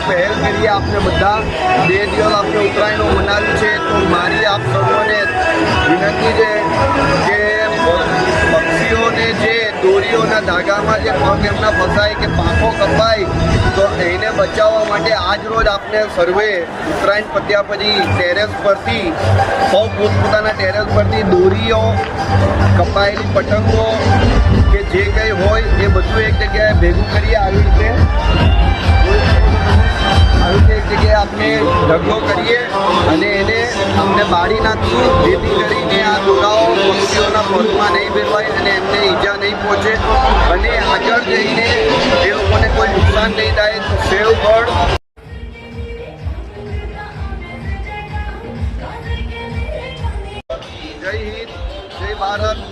પહેલ કરીએ આપણે બધા 2 દિવસ આપણે ઉત્તરાયણો મનાવ્યું છે। તો મારી આપ સૌને વિનંતી છે કે પક્ષીઓને જે દોરીઓના ધાગામાં જે પગ એમના ફસાય કે પાંખો કપાય તો એને બચાવવા માટે આજ રોજ આપણે સર્વે ઉત્તરાયણ પત્યા પછી ટેરેસ પરથી સૌ પોતપોતાના ટેરેસ પરથી દોરીઓ, કપાયેલી પતંગો કે જે કંઈ હોય એ બધું એક જગ્યાએ ભેગું કરીએ। આવી રીતે એક જગ્યાએ આપણે ઢગલો કરીએ અને એને આપણે બાળી નાખીશું, જેથી કરીને આ દોરાઓ પક્ષીઓના પગમાં નહીં ભેરવાય અને એમને ઈજા નહીં પહોંચે અને આગળ જઈને એ લોકોને કોઈ નુકસાન નહીં થાય। તો સેવ બર્ડ। જય હિન્દ, જય ભારત।